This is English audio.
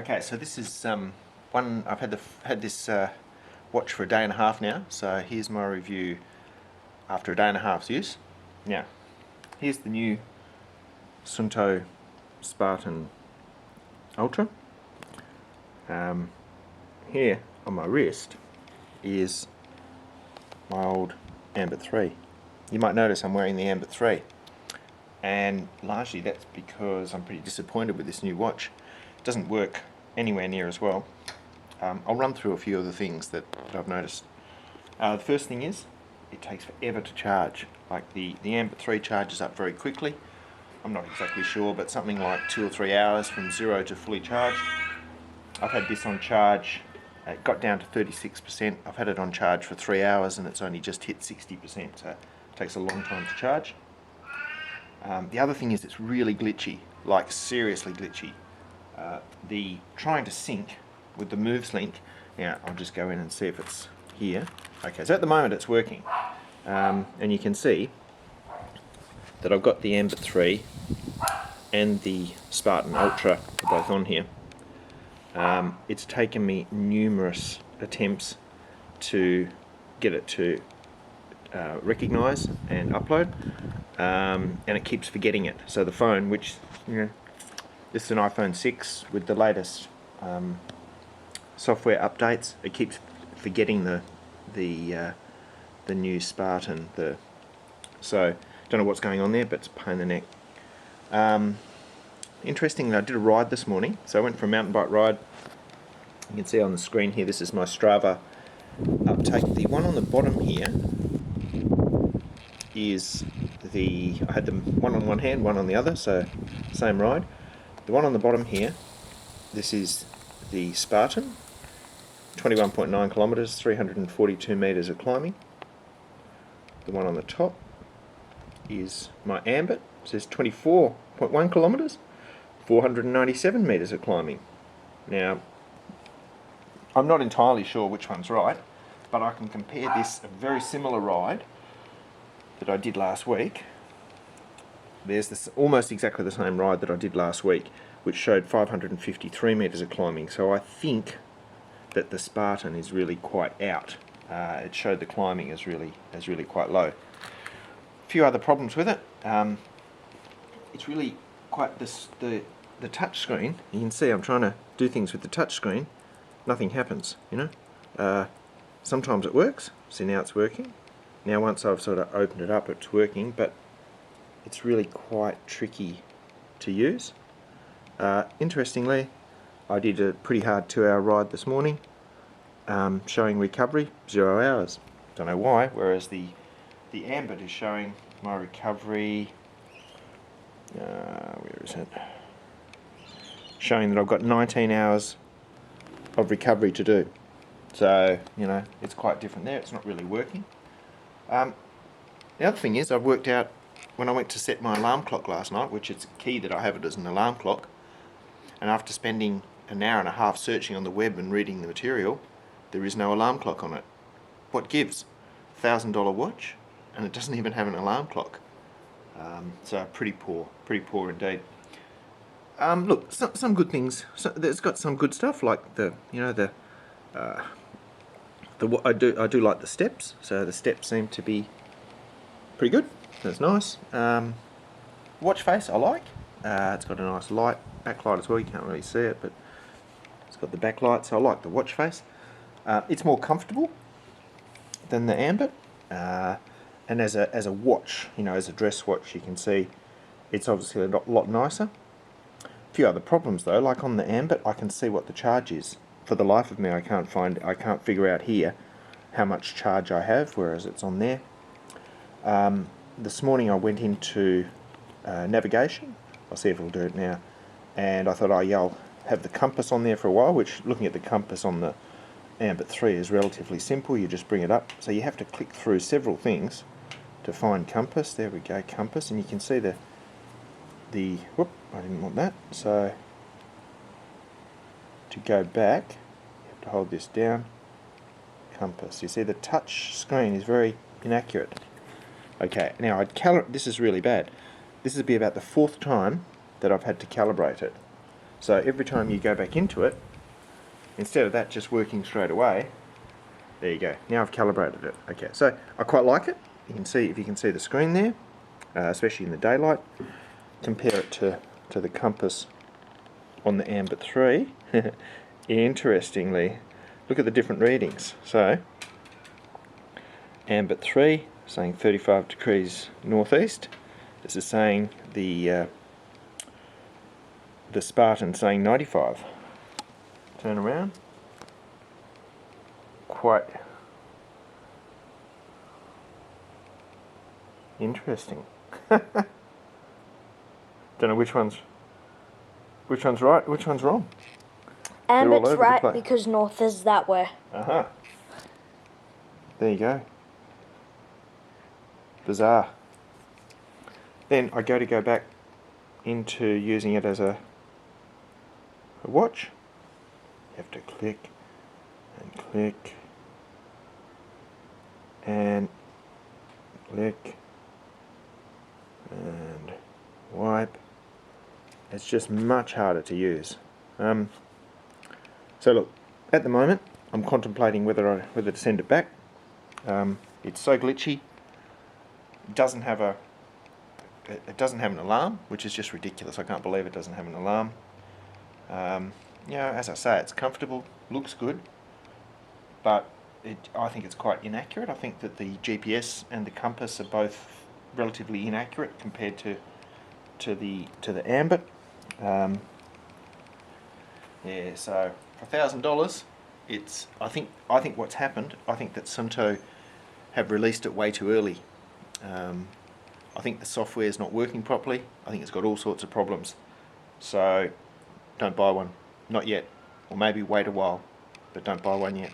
Okay, so this is one I've had this watch for a day and a half now. So here's my review after a day and a half's use. Now, here's the new Suunto Spartan Ultra. Here on my wrist is my old Ambit 3. You might notice I'm wearing the Ambit 3, and largely that's because I'm pretty disappointed with this new watch. It doesn't work anywhere near as well. I'll run through a few of the things that I've noticed. The first thing is, it takes forever to charge. Like the Ambit 3 charges up very quickly. I'm not exactly sure, but something like 2 or 3 hours from 0 to fully charged. I've had this on charge, it got down to 36%. I've had it on charge for 3 hours and it's only just hit 60%, so it takes a long time to charge. The other thing is it's really glitchy, like seriously glitchy. The trying to sync with the moves link. Now I'll just go in and see if it's here. Okay, so at the moment it's working, and you can see that I've got the Ambit 3 and the Spartan Ultra both on here. It's taken me numerous attempts to get it to recognise and upload, and it keeps forgetting it. So the phone, which, you know, this is an iPhone 6 with the latest software updates, it keeps forgetting the new Spartan. So don't know what's going on there, but it's a pain in the neck. Interestingly, I did a ride this morning, so I went for a mountain bike ride. You can see on the screen here, this is my Strava uptake. The one on the bottom here is I had them one on one hand, one on the other, so same ride. The one on the bottom here, this is the Spartan, 21.9 kilometers, 342 meters of climbing. The one on the top is my Ambit, it says 24.1 kilometers, 497 meters of climbing. Now, I'm not entirely sure which one's right, but I can compare this, a very similar ride that I did last week. There's this almost exactly the same ride that I did last week, which showed 553 meters of climbing. So I think that the Spartan is really quite out. It showed the climbing as really quite low. A few other problems with it. It's really quite the touch screen. You can see I'm trying to do things with the touch screen. Nothing happens, you know. Sometimes it works. See, now it's working. Now once I've sort of opened it up, it's working, but it's really quite tricky to use. Interestingly, I did a pretty hard 2-hour ride this morning, showing recovery 0 hours. Don't know why. Whereas the Ambit is showing my recovery. Where is it? Showing that I've got 19 hours of recovery to do. So, you know, it's quite different there. It's not really working. The other thing is, I've worked out when I went to set my alarm clock last night, which it's key that I have it as an alarm clock, and after spending an hour and a half searching on the web and reading the material, there is no alarm clock on it. What gives? $1,000 watch, and it doesn't even have an alarm clock. So pretty poor indeed. Look, some good things. So it's got some good stuff, like I do like the steps. So the steps seem to be pretty good. That's nice. Watch face I like. It's got a nice light backlight as well. You can't really see it, but it's got the backlight. So I like the watch face. It's more comfortable than the Ambit. And as a watch, you know, as a dress watch, you can see it's obviously a lot nicer. A few other problems though, like on the Ambit, I can see what the charge is. For the life of me, I can't figure out here how much charge I have, whereas it's on there. This morning I went into navigation. I'll see if it'll do it now. And I thought, oh yeah, I'll have the compass on there for a while, which looking at the compass on the Ambit 3 is relatively simple. You just bring it up. So you have to click through several things to find compass. There we go, compass, and you can see whoop, I didn't want that. So to go back, you have to hold this down. Compass. You see the touch screen is very inaccurate. Okay, now this is really bad. This would be about the 4th time that I've had to calibrate it. So every time you go back into it, instead of that just working straight away, there you go. Now I've calibrated it. Okay, so I quite like it. You can see, if you can see the screen there, especially in the daylight. Compare it to the compass on the Ambit 3. Interestingly, look at the different readings. So, Ambit 3 saying 35 degrees northeast. This is saying the Spartan saying 95. Turn around. Quite interesting. Don't know which one's right, which one's wrong. Ambit's right because north is that way. Uh-huh. There you go. Bizarre. Then I go back into using it as a watch. You have to click and click and click and wipe. It's just much harder to use. So look, at the moment I'm contemplating whether to send it back. It's so glitchy. It doesn't have an alarm, which is just ridiculous. I can't believe it doesn't have an alarm. As I say, it's comfortable, looks good, but I think it's quite inaccurate. I think that the GPS and the compass are both relatively inaccurate compared to the Ambit. So for $1,000, it's I think what's happened. I think that Suunto have released it way too early. I think the software is not working properly. I think it's got all sorts of problems. So don't buy one, not yet, or maybe wait a while, but don't buy one yet.